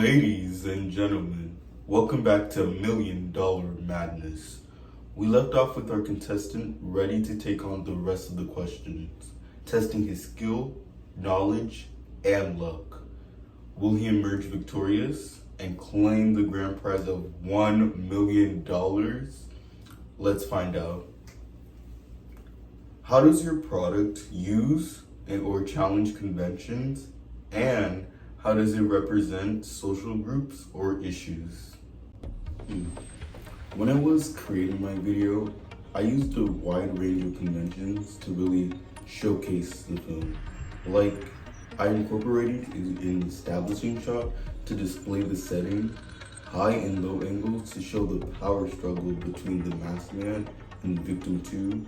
Ladies and gentlemen, welcome back to Million Dollar Madness. We left off with our contestant ready to take on the rest of the questions, testing his skill, knowledge, and luck. Will he emerge victorious and claim the grand prize of $1 million? Let's find out. How does your product use or challenge conventions, and how does it represent social groups or issues? When I was creating my video, I used a wide range of conventions to really showcase the film. Like, I incorporated an establishing shot to display the setting, high and low angles to show the power struggle between the masked man and victim 2,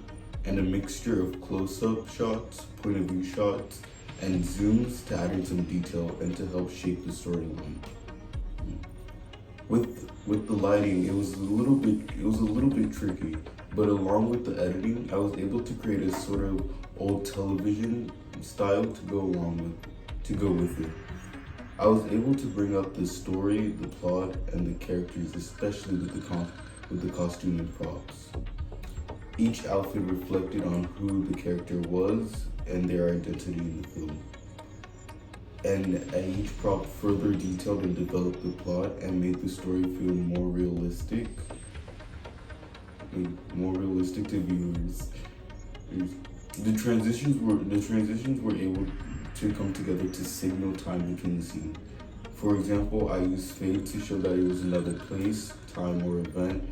and a mixture of close-up shots, point of view shots, and zooms to add in some detail and to help shape the storyline. With the lighting, it was a little bit tricky, but along with the editing, I was able to create a sort of old television style to go with it. I was able to bring up the story, the plot, and the characters, especially with the costume and props. Each outfit reflected on who the character was and their identity in the film. And each prop further detailed and developed the plot and made the story feel more realistic to viewers. The transitions were able to come together to signal time between the scenes. For example, I used fade to show that it was another place, time, or event,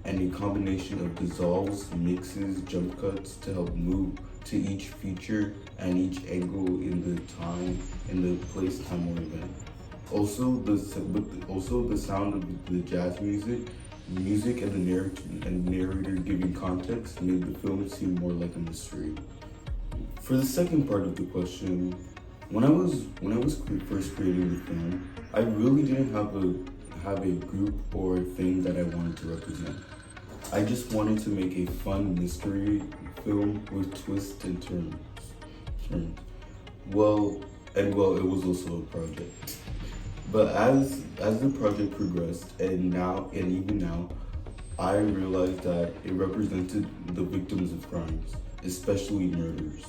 and a combination of dissolves, mixes, jump cuts to help move to each feature and each angle in the time, in the place, time, or event. Also, the sound of the jazz music and the narrator giving context made the film seem more like a mystery. For the second part of the question, when I was first creating the film, I really didn't have a group or thing that I wanted to represent. I just wanted to make a fun mystery film with twists and turns. Well, it was also a project. But as the project progressed, and even now, I realized that it represented the victims of crimes, especially murders.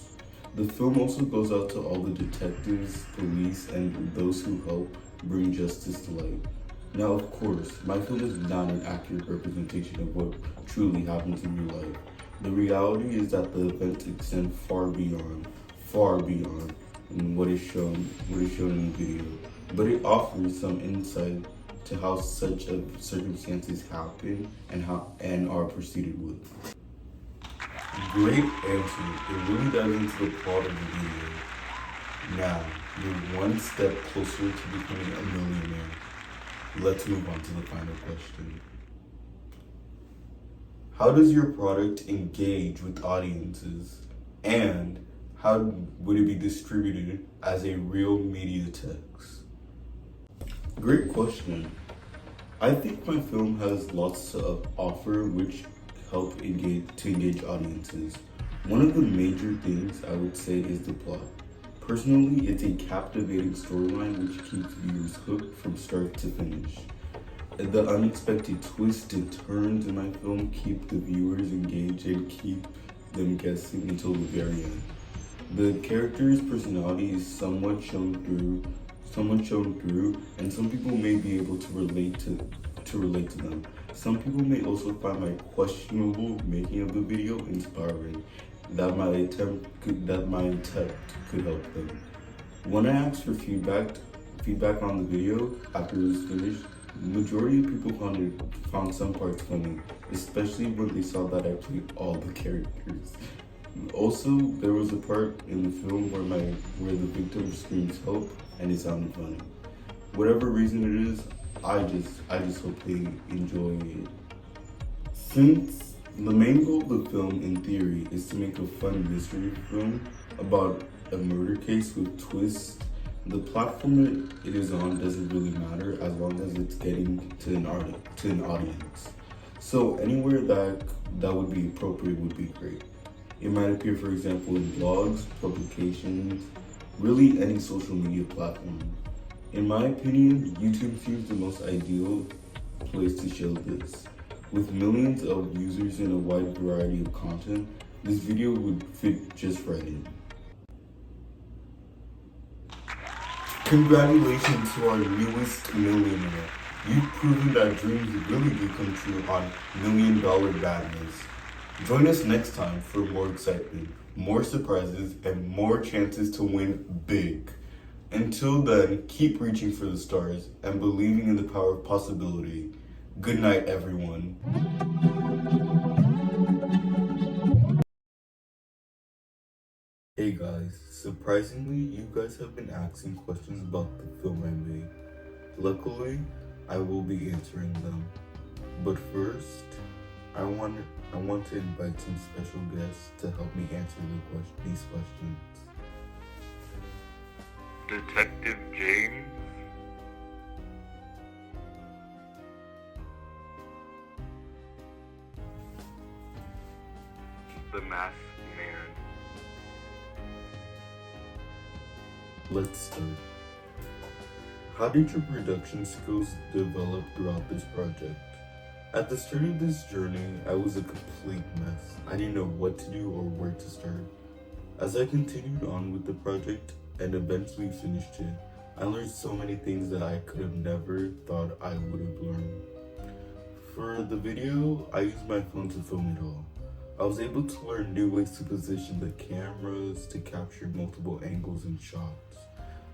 The film also goes out to all the detectives, police, and those who help bring justice to light. Now, of course, my film is not an accurate representation of what truly happens in real life. The reality is that the events extend far beyond what is shown in the video. But it offers some insight to how such circumstances happen and are proceeded with. Great answer. It really dives into the plot of the video. Now, you're one step closer to becoming a millionaire. Let's move on to the final question. How does your product engage with audiences, and how would it be distributed as a real media text? Great question. I think my film has lots to offer which help engage audiences. One of the major things I would say is the plot. Personally, it's a captivating storyline which keeps viewers hooked from start to finish. The unexpected twists and turns in my film keep the viewers engaged and keep them guessing until the very end. The character's personality is somewhat shown through, and some people may be able to relate to them. Some people may also find my questionable making of the video inspiring. That my attempt could help them. When I asked for feedback on the video after it was finished, the majority of people found some parts funny, especially when they saw that I played all the characters. Also, there was a part in the film where the victim screams help, and it sounded funny. Whatever reason it is, I just hope they enjoy it. Since the main goal of the film, in theory, is to make a fun mystery film about a murder case with twists, the platform it is on doesn't really matter as long as it's getting to an audience. So anywhere that would be appropriate would be great. It might appear, for example, in blogs, publications, really any social media platform. In my opinion, YouTube seems the most ideal place to show this. With millions of users and a wide variety of content, this video would fit just right in. Congratulations to our newest millionaire. You've proven that dreams really do come true on $1 Million Badness. Join us next time for more excitement, more surprises, and more chances to win big. Until then, keep reaching for the stars and believing in the power of possibility. Good night, everyone. Hey guys, surprisingly, you guys have been asking questions about the film I made. Luckily, I will be answering them. But first, I want to invite some special guests to help me answer these questions. Detective James, the Masked Man. Let's start. How did your production skills develop throughout this project? At the start of this journey, I was a complete mess. I didn't know what to do or where to start. As I continued on with the project and eventually finished it, I learned so many things that I could have never thought I would have learned. For the video, I used my phone to film it all. I was able to learn new ways to position the cameras to capture multiple angles and shots.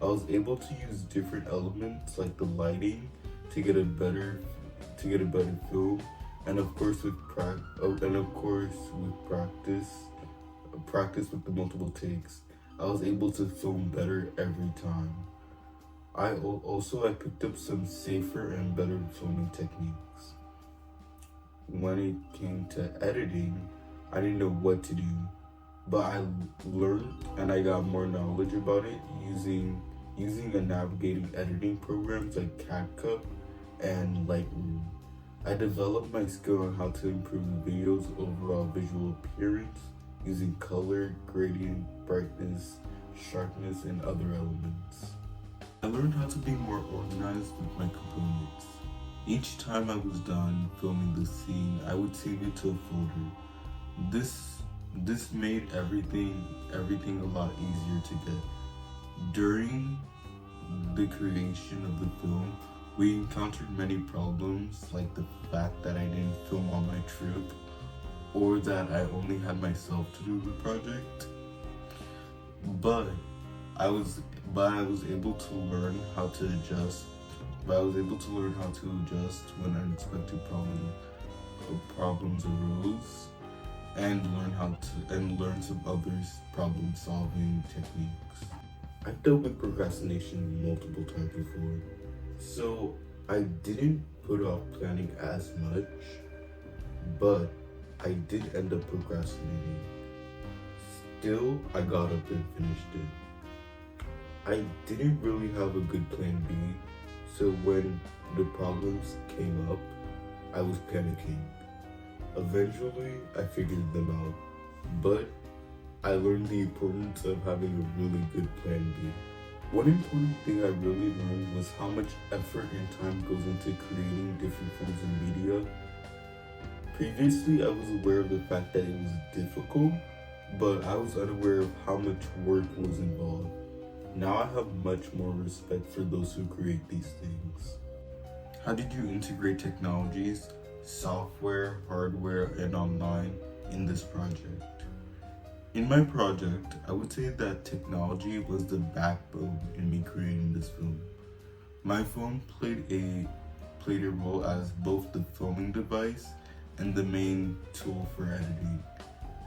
I was able to use different elements like the lighting to get a better film, and of course with practice with the multiple takes, I was able to film better every time. I picked up some safer and better filming techniques. When it came to editing, I didn't know what to do, but I learned and I got more knowledge about it using and navigating editing programs like CapCut and Lightroom. I developed my skill on how to improve the video's overall visual appearance using color, gradient, brightness, sharpness, and other elements. I learned how to be more organized with my components. Each time I was done filming the scene, I would save it to a folder. This made everything a lot easier to get. During the creation of the film, we encountered many problems, like the fact that I didn't film on my trip, or that I only had myself to do the project. But I was able to learn how to adjust. When unexpected problems arose, and learn some other problem-solving techniques. I've dealt with procrastination multiple times before, so I didn't put off planning as much, but I did end up procrastinating. Still, I got up and finished it. I didn't really have a good plan B, so when the problems came up, I was panicking. Eventually, I figured them out, but I learned the importance of having a really good plan B. One important thing I really learned was how much effort and time goes into creating different forms of media. Previously, I was aware of the fact that it was difficult, but I was unaware of how much work was involved. Now I have much more respect for those who create these things. How did you integrate technologies, software, hardware, and online in this project? In my project, I would say that technology was the backbone in me creating this film. My phone played a role as both the filming device and the main tool for editing.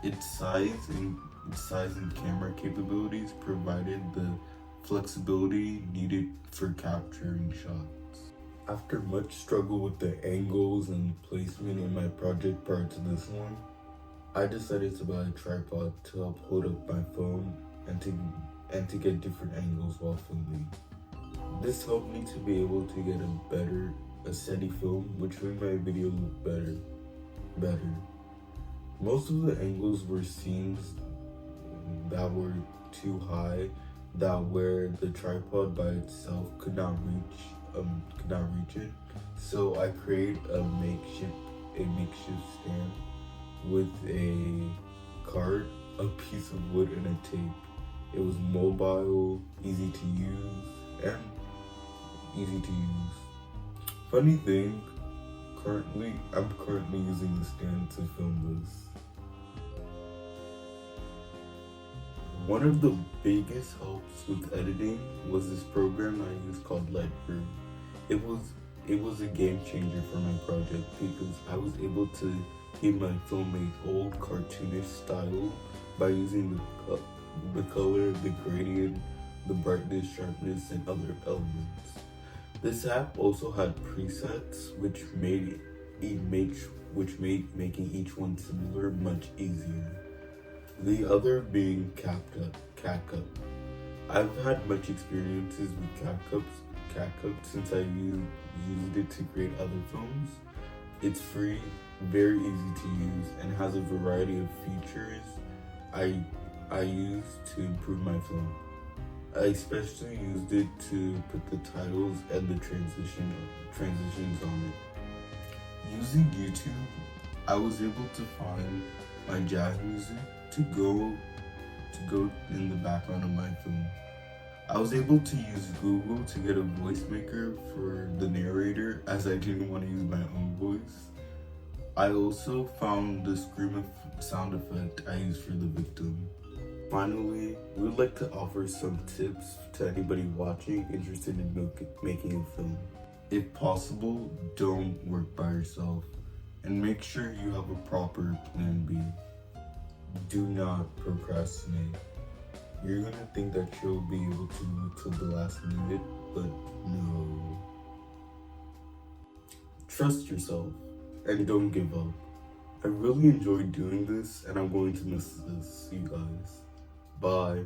Its size and camera capabilities provided the flexibility needed for capturing shots. After much struggle with the angles and placement in my project prior to this one, I decided to buy a tripod to help hold up my phone and to get different angles while filming. This helped me to be able to get a steady film, which made my video look better. Most of the angles were scenes that were too high, that where the tripod by itself could not reach it. So I created a makeshift stand with a cart, a piece of wood, and a tape. It was mobile, easy to use. Funny thing, I'm currently using the stand to film this. One of the biggest helps with editing was this program I used called Lightroom. It was a game changer for my project because I was able to give my film a old cartoonish style by using the color, the gradient, the brightness, sharpness, and other elements. This app also had presets which made making each one similar much easier. The other being CapCut. I've had much experiences with CapCut since I used it to create other films. It's free, very easy to use, and has a variety of features I use to improve my film. I especially used it to put the titles and the transitions on it. Using YouTube, I was able to find my jazz music to go in the background of my film. I was able to use Google to get a voice maker for the narrator as I didn't want to use my own voice. I also found the scream sound effect I used for the victim. Finally, we would like to offer some tips to anybody watching interested in making a film. If possible, don't work by yourself, and make sure you have a proper plan B. Do not procrastinate. You're gonna think that you'll be able to do it till the last minute, but no. Trust yourself and don't give up. I really enjoyed doing this and I'm going to miss this, you guys. Bye.